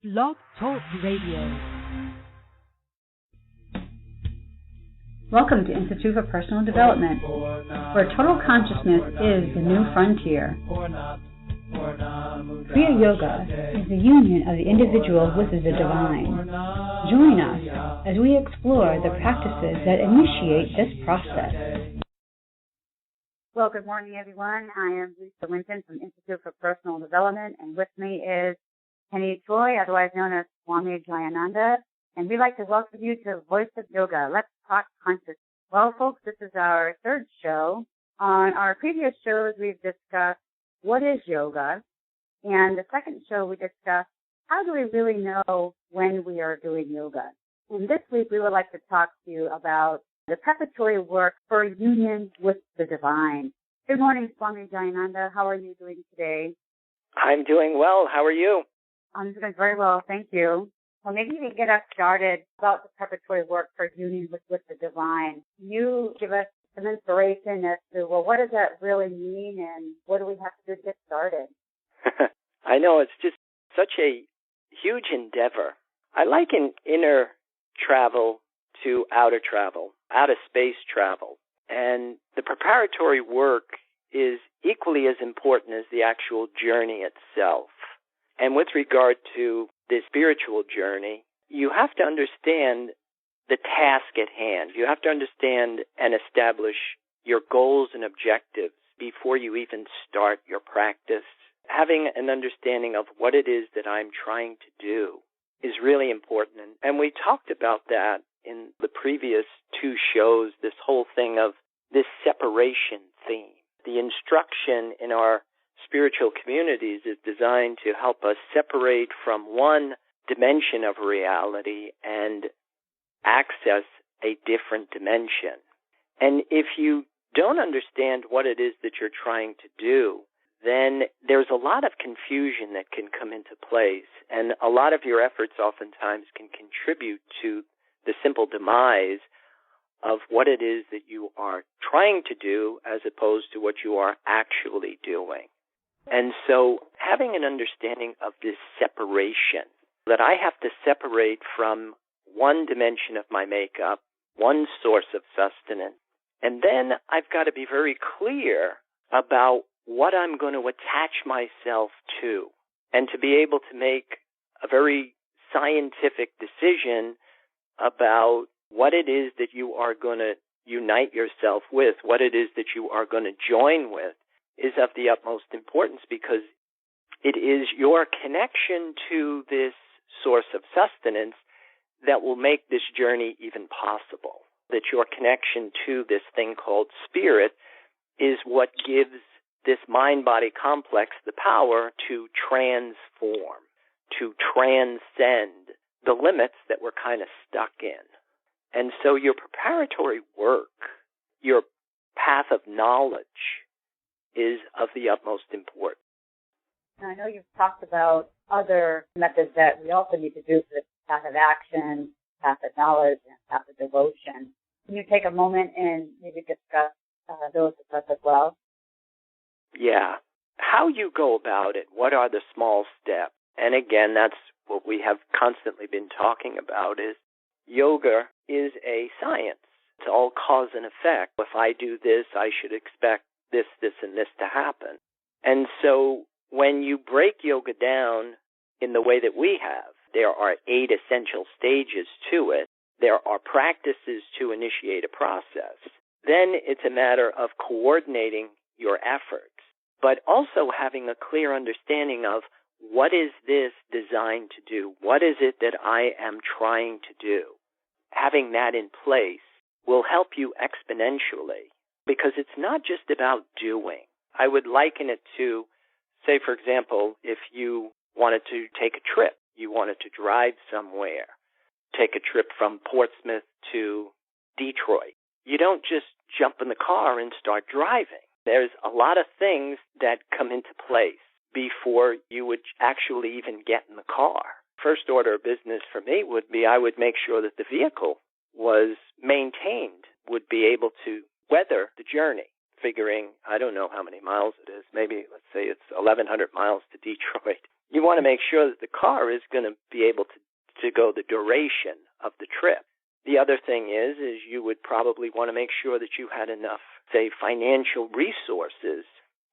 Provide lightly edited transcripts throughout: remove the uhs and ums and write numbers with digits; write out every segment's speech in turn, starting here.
Blog Talk Radio. Welcome to Institute for Personal Development, where total consciousness is the new frontier. Kriya Yoga is the union of the individual with the divine. Join us as we explore the practices that initiate this process. Well, good morning, everyone. I am Winton from Institute for Personal Development, and with me is Penny Choi, otherwise known as Swami Jayananda, and we'd like to welcome you to Voice of Yoga. Let's talk consciousness. Well, folks, this is our third show. On our previous shows, we've discussed what is yoga, and the second show we discussed how do we really know when we are doing yoga. And this week, we would like to talk to you about the preparatory work for union with the divine. Good morning, Swami Jayananda. How are you doing today? I'm doing well. How are you? I'm doing very well, thank you. Well, maybe you can get us started about the preparatory work for union with the divine. You give us some inspiration as to, well, what does that really mean and what do we have to do to get started? I know, it's just such a huge endeavor. I liken inner travel to outer travel, outer space travel. And the preparatory work is equally as important as the actual journey itself. And with regard to the spiritual journey, you have to understand the task at hand. You have to understand and establish your goals and objectives before you even start your practice. Having an understanding of what it is that I'm trying to do is really important. And we talked about that in the previous two shows, this whole thing of this separation theme. The instruction in our spiritual communities is designed to help us separate from one dimension of reality and access a different dimension. And if you don't understand what it is that you're trying to do, then there's a lot of confusion that can come into place, and a lot of your efforts oftentimes can contribute to the simple demise of what it is that you are trying to do as opposed to what you are actually doing. And so having an understanding of this separation, that I have to separate from one dimension of my makeup, one source of sustenance, and then I've got to be very clear about what I'm going to attach myself to, and to be able to make a very scientific decision about what it is that you are going to unite yourself with, what it is that you are going to join with, is of the utmost importance, because it is your connection to this source of sustenance that will make this journey even possible. That your connection to this thing called spirit is what gives this mind-body complex the power to transform, to transcend the limits that we're kind of stuck in. And so your preparatory work, your path of knowledge, is of the utmost importance. I know you've talked about other methods that we also need to do for the path of action, path of knowledge, and path of devotion. Can you take a moment and maybe discuss those with us as well? Yeah. How you go about it, what are the small steps? And again, that's what we have constantly been talking about, is yoga is a science. It's all cause and effect. If I do this, I should expect this, and this to happen. And so when you break yoga down in the way that we have, there are 8 essential stages to it. There are practices to initiate a process. Then it's a matter of coordinating your efforts, but also having a clear understanding of what is this designed to do? What is it that I am trying to do? Having that in place will help you exponentially, because it's not just about doing. I would liken it to, say, for example, if you wanted to take a trip, you wanted to drive somewhere, take a trip from Portsmouth to Detroit. You don't just jump in the car and start driving. There's a lot of things that come into place before you would actually even get in the car. First order of business for me would be I would make sure that the vehicle was maintained, would be able to weather the journey, figuring, I don't know how many miles it is, maybe let's say it's 1,100 miles to Detroit. You want to make sure that the car is going to be able to go the duration of the trip. The other thing is you would probably want to make sure that you had enough, say, financial resources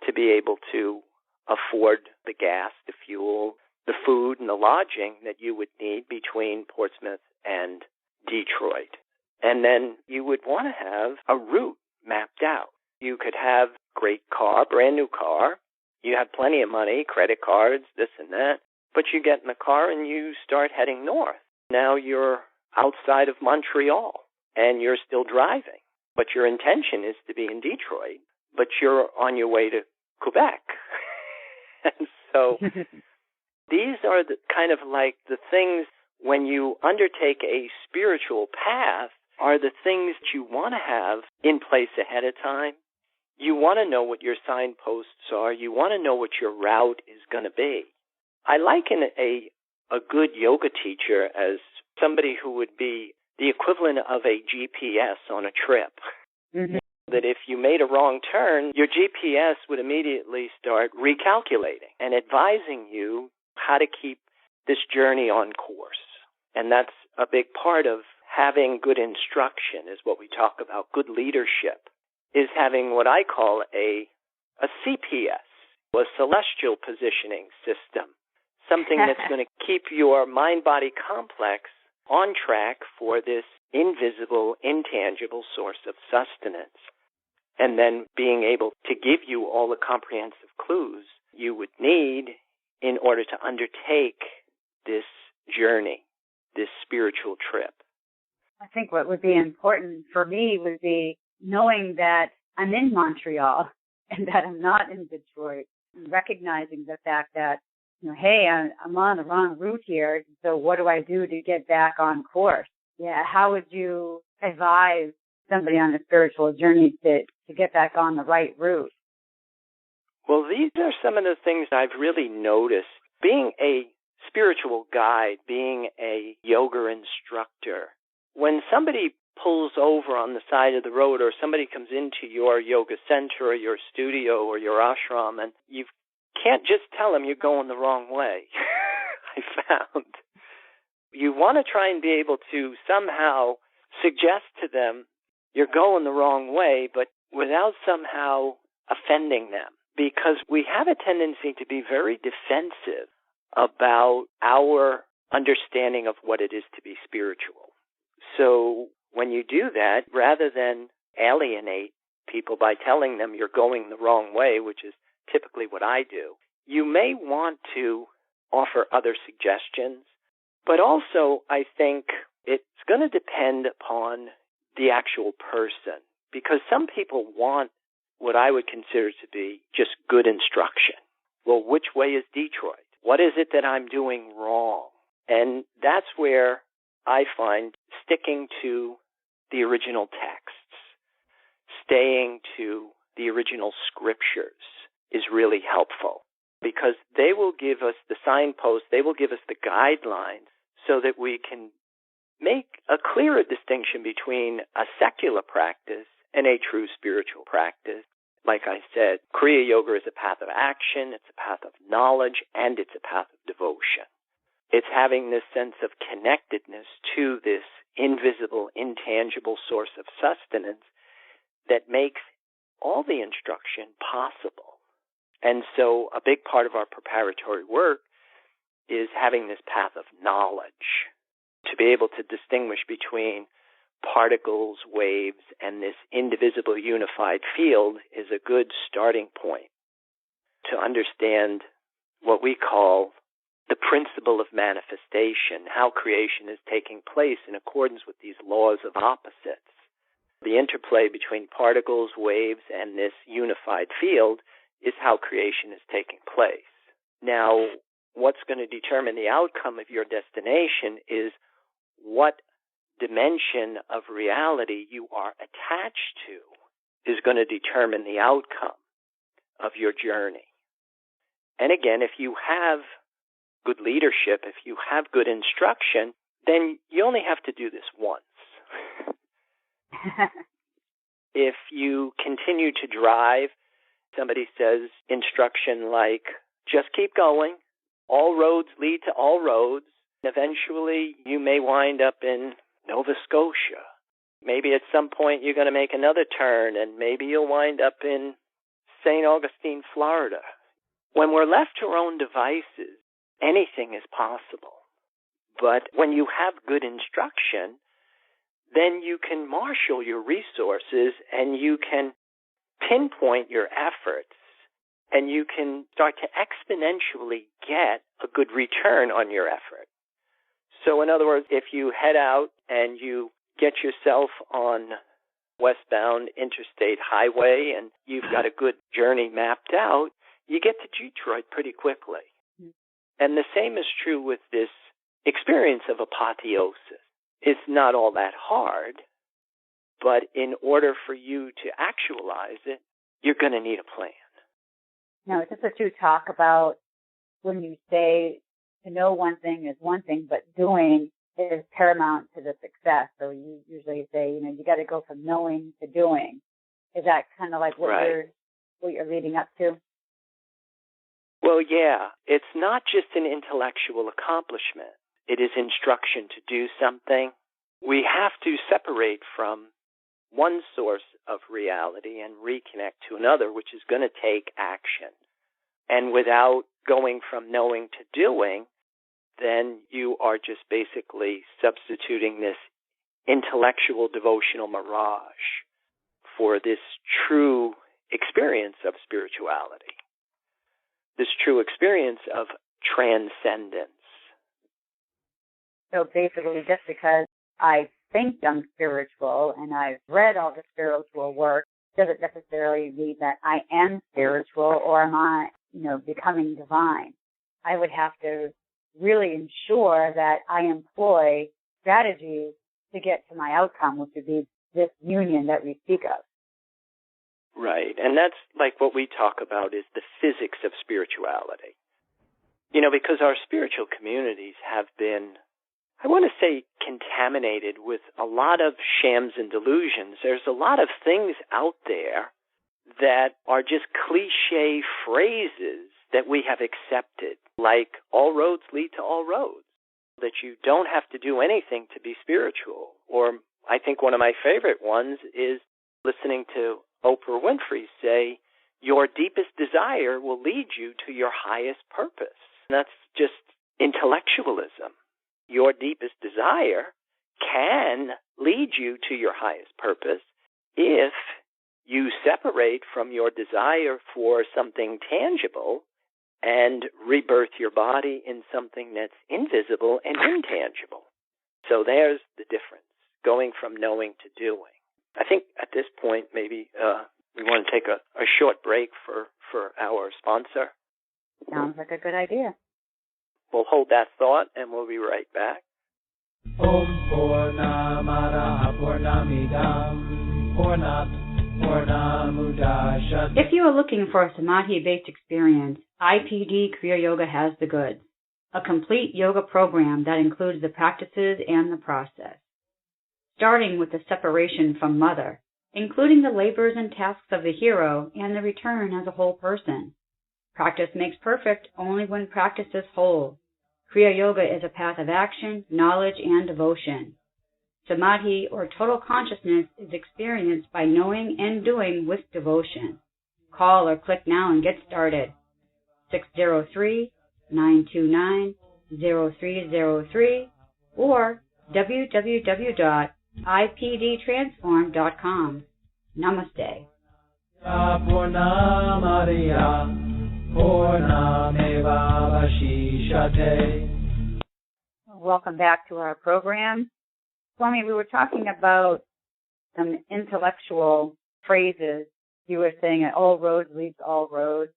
to be able to afford the gas, the fuel, the food, and the lodging that you would need between Portsmouth and Detroit. And then you would want to have a route mapped out. You could have great car, brand new car. You have plenty of money, credit cards, this and that. But you get in the car and you start heading north. Now you're outside of Montreal and you're still driving. But your intention is to be in Detroit, but you're on your way to Quebec. And so these are the kind of like the things when you undertake a spiritual path are the things that you want to have in place ahead of time. You want to know what your signposts are. You want to know what your route is going to be. I liken a good yoga teacher as somebody who would be the equivalent of a GPS on a trip. Mm-hmm. That if you made a wrong turn, your GPS would immediately start recalculating and advising you how to keep this journey on course. And that's a big part of having good instruction is what we talk about. Good leadership is having what I call a CPS, a celestial positioning system, something that's going to keep your mind-body complex on track for this invisible, intangible source of sustenance. And then being able to give you all the comprehensive clues you would need in order to undertake this journey, this spiritual trip. I think what would be important for me would be knowing that I'm in Montreal and that I'm not in Detroit, and recognizing the fact that, hey, I'm on the wrong route here, so what do I do to get back on course? Yeah, how would you advise somebody on a spiritual journey to get back on the right route? Well, these are some of the things I've really noticed. Being a spiritual guide, being a yoga instructor, when somebody pulls over on the side of the road or somebody comes into your yoga center or your studio or your ashram and you can't just tell them you're going the wrong way, I found. You want to try and be able to somehow suggest to them you're going the wrong way, but without somehow offending them. Because we have a tendency to be very defensive about our understanding of what it is to be spiritual. So when you do that, rather than alienate people by telling them you're going the wrong way, which is typically what I do, you may want to offer other suggestions. But also, I think it's going to depend upon the actual person, because some people want what I would consider to be just good instruction. Well, which way is Detroit? What is it that I'm doing wrong? And that's where I find sticking to the original texts, staying to the original scriptures is really helpful, because they will give us the signposts, they will give us the guidelines so that we can make a clearer distinction between a secular practice and a true spiritual practice. Like I said, Kriya Yoga is a path of action, it's a path of knowledge, and it's a path of devotion. It's having this sense of connectedness to this invisible, intangible source of sustenance that makes all the instruction possible. And so a big part of our preparatory work is having this path of knowledge, to be able to distinguish between particles, waves, and this indivisible unified field is a good starting point to understand what we call the principle of manifestation, how creation is taking place in accordance with these laws of opposites. The interplay between particles, waves, and this unified field is how creation is taking place. Now, what's going to determine the outcome of your destination is what dimension of reality you are attached to is going to determine the outcome of your journey. And again, if you have good leadership, if you have good instruction, then you only have to do this once. If you continue to drive, somebody says instruction like, just keep going, all roads lead to all roads. Eventually, you may wind up in Nova Scotia. Maybe at some point you're going to make another turn, and maybe you'll wind up in St. Augustine, Florida. When we're left to our own devices, anything is possible. But when you have good instruction, then you can marshal your resources and you can pinpoint your efforts and you can start to exponentially get a good return on your effort. So in other words, if you head out and you get yourself on westbound interstate highway and you've got a good journey mapped out, you get to Detroit pretty quickly. And the same is true with this experience of apotheosis. It's not all that hard, but in order for you to actualize it, you're going to need a plan. Now, it's just that you talk about when you say to know one thing is one thing, but doing is paramount to the success. So you usually say, you got to go from knowing to doing. Is that kind of like what you're leading up to? Well, yeah. It's not just an intellectual accomplishment. It is instruction to do something. We have to separate from one source of reality and reconnect to another, which is going to take action. And without going from knowing to doing, then you are just basically substituting this intellectual devotional mirage for this true experience of spirituality, this true experience of transcendence. So basically, just because I think I'm spiritual and I've read all the spiritual work, doesn't necessarily mean that I am spiritual or am I, becoming divine. I would have to really ensure that I employ strategies to get to my outcome, which would be this union that we speak of. Right. And that's like what we talk about is the physics of spirituality. Because our spiritual communities have been, I want to say, contaminated with a lot of shams and delusions. There's a lot of things out there that are just cliche phrases that we have accepted, like all roads lead to all roads, that you don't have to do anything to be spiritual. Or I think one of my favorite ones is listening to Oprah Winfrey say, your deepest desire will lead you to your highest purpose. And that's just intellectualism. Your deepest desire can lead you to your highest purpose if you separate from your desire for something tangible and rebirth your body in something that's invisible and intangible. So there's the difference, going from knowing to doing. I think at this point maybe we want to take a short break for our sponsor. Sounds like a good idea. We'll hold that thought and we'll be right back. Om Purnamada Purnamidam Purnat Purnamudachyate. If you are looking for a samadhi-based experience, IPD Kriya Yoga has the goods. A complete yoga program that includes the practices and the process. Starting with the separation from mother, including the labors and tasks of the hero and the return as a whole person. Practice makes perfect only when practice is whole. Kriya Yoga is a path of action, knowledge, and devotion. Samadhi, or total consciousness, is experienced by knowing and doing with devotion. Call or click now and get started. 603-929-0303 or www.ipdtransform.com. Namaste. Welcome back to our program. Swami, we were talking about some intellectual phrases. You were saying that all roads lead to all roads.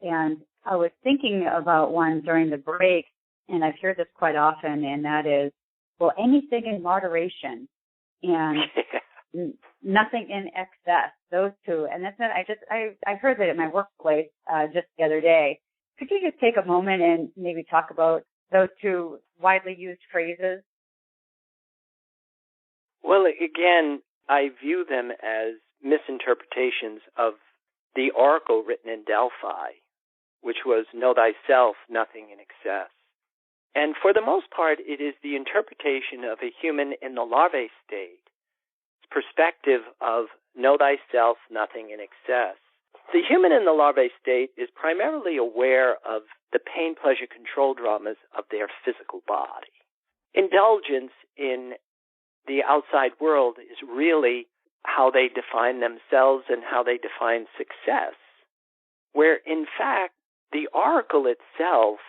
And I was thinking about one during the break, and I've heard this quite often, and that is, well, anything in moderation and nothing in excess, those two. And that's I heard that at my workplace just the other day. Could you just take a moment and maybe talk about those two widely used phrases? Well, again, I view them as misinterpretations of the oracle written in Delphi, which was know thyself, nothing in excess. And for the most part, it is the interpretation of a human in the larvae state, perspective of know thyself, nothing in excess. The human in the larvae state is primarily aware of the pain, pleasure, control dramas of their physical body. Indulgence in the outside world is really how they define themselves and how they define success, where in fact the oracle itself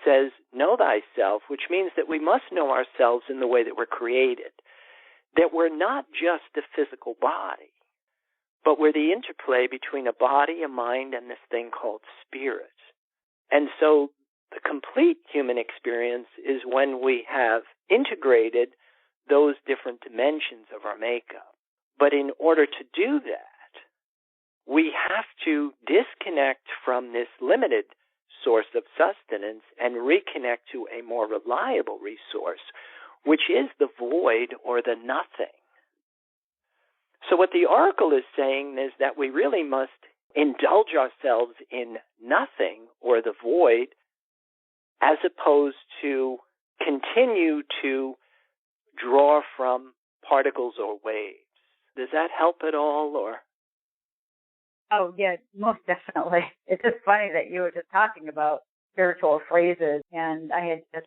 says know thyself, which means that we must know ourselves in the way that we're created, that we're not just a physical body, but we're the interplay between a body, a mind, and this thing called spirit. And so the complete human experience is when we have integrated those different dimensions of our makeup. But in order to do that, we have to disconnect from this limited source of sustenance and reconnect to a more reliable resource, which is the void or the nothing. So what the oracle is saying is that we really must indulge ourselves in nothing or the void, as opposed to continue to draw from particles or waves. Does that help at all, or? Oh, yeah, most definitely. It's just funny that you were just talking about spiritual phrases, and I had just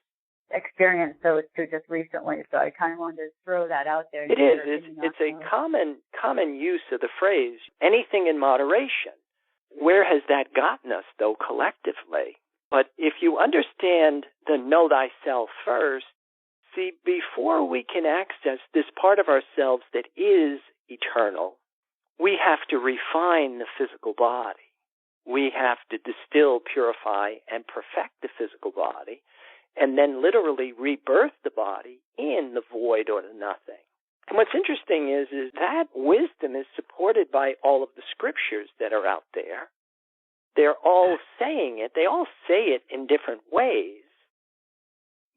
experienced those two just recently, so I kind of wanted to throw that out there. It is. It's a common use of the phrase, anything in moderation. Where has that gotten us, though, collectively? But if you understand the know thyself first, see, before we can access this part of ourselves that is eternal, we have to refine the physical body. We have to distill, purify, and perfect the physical body, and then literally rebirth the body in the void or the nothing. And what's interesting is that wisdom is supported by all of the scriptures that are out there. They're all saying it. They all say it in different ways.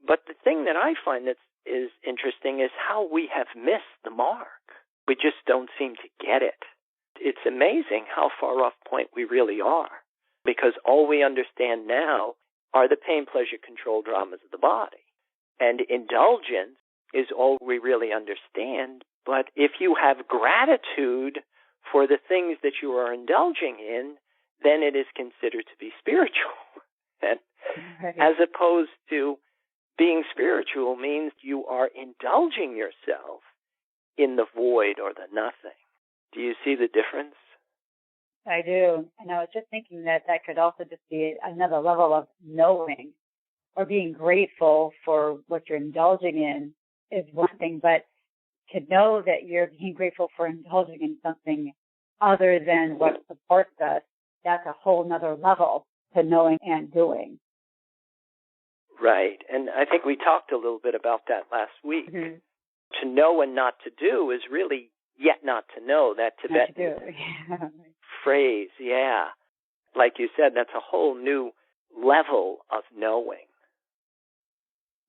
But the thing that I find that is interesting is how we have missed the mark. We just don't seem to get it. It's amazing how far off point we really are, because all we understand now are the pain, pleasure, control dramas of the body. And indulgence is all we really understand. But if you have gratitude for the things that you are indulging in, then it is considered to be spiritual. And as opposed to being spiritual means you are indulging yourself in the void or the nothing. Do you see the difference? I do. And I was just thinking that could also just be another level of knowing or being grateful for what you're indulging in is one thing, but to know that you're being grateful for indulging in something other than what supports us, that's a whole nother level to knowing and doing. Right. And I think we talked a little bit about that last week. Mm-hmm. To know and not to do is really yet not to know, that Tibetan phrase. Yeah. Like you said, that's a whole new level of knowing.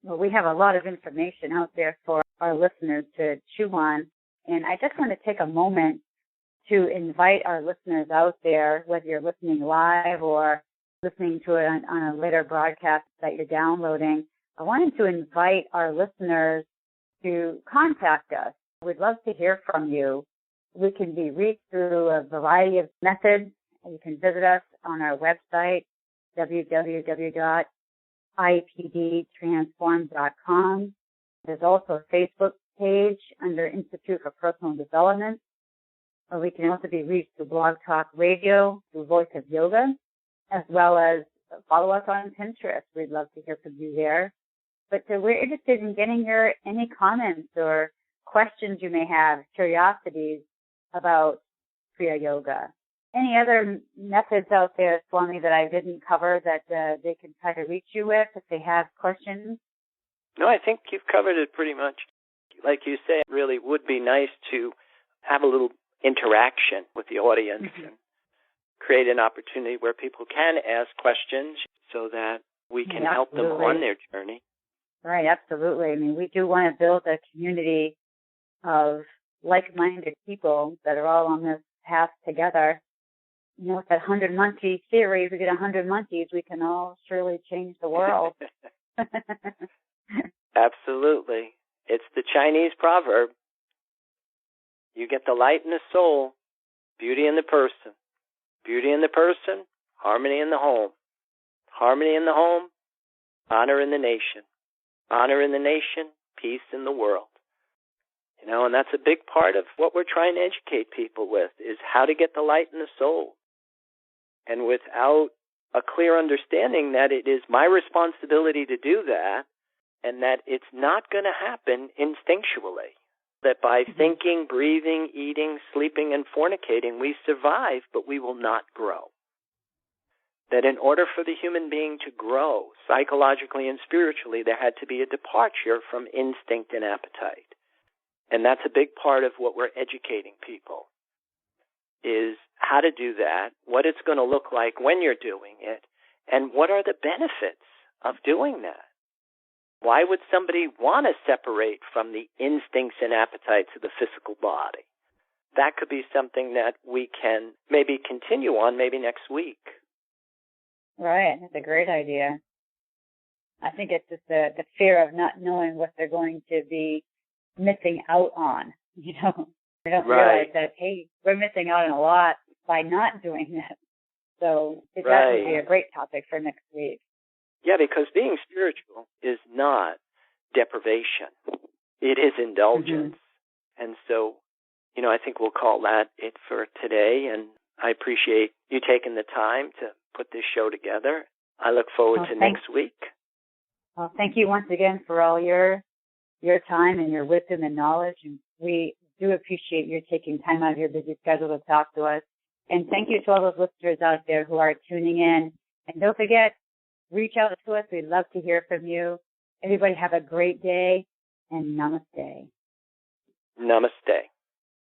Well, we have a lot of information out there for our listeners to chew on. And I just want to take a moment to invite our listeners out there, whether you're listening live or listening to it on a later broadcast that you're downloading. I wanted to invite our listeners to contact us. We'd love to hear from you. We can be reached through a variety of methods. You can visit us on our website, www.ipdtransform.com. There's also a Facebook page under Institute for Personal Development. Or we can also be reached through Blog Talk Radio, through Voice of Yoga, as well as follow us on Pinterest. We'd love to hear from you there. But we're interested in getting your any comments or questions you may have, curiosities about Kriya Yoga. Any other methods out there, Swami, that I didn't cover that they can try to reach you with if they have questions? No, I think you've covered it pretty much. Like you say, it really would be nice to have a little interaction with the audience and create an opportunity where people can ask questions so that we can help them on their journey. Right, absolutely. I mean, we do want to build a community of like-minded people that are all on this path together. with that 100 monkey theory, if we get 100 monkeys, we can all surely change the world. Absolutely. It's the Chinese proverb. You get the light in the soul, beauty in the person. Beauty in the person, harmony in the home. Harmony in the home, honor in the nation. Honor in the nation, peace in the world. And that's a big part of what we're trying to educate people with, is how to get the light in the soul. And without a clear understanding that it is my responsibility to do that, and that it's not going to happen instinctually. That by thinking, breathing, eating, sleeping, and fornicating, we survive, but we will not grow. That in order for the human being to grow psychologically and spiritually, there had to be a departure from instinct and appetite. And that's a big part of what we're educating people, is how to do that, what it's going to look like when you're doing it, and what are the benefits of doing that. Why would somebody want to separate from the instincts and appetites of the physical body? That could be something that we can maybe continue on maybe next week. Right. That's a great idea. I think it's just the fear of not knowing what they're going to be missing out on. They don't realize that, hey, we're missing out on a lot by not doing that. So that would be a great topic for next week. Yeah, because being spiritual is not deprivation. It is indulgence. Mm-hmm. And so, I think we'll call that it for today. And I appreciate you taking the time to put this show together. I look forward to next week. Well, thank you once again for all your time and your wisdom and knowledge. And we do appreciate you taking time out of your busy schedule to talk to us. And thank you to all those listeners out there who are tuning in. And don't forget, reach out to us. We'd love to hear from you. Everybody have a great day, and namaste. Namaste.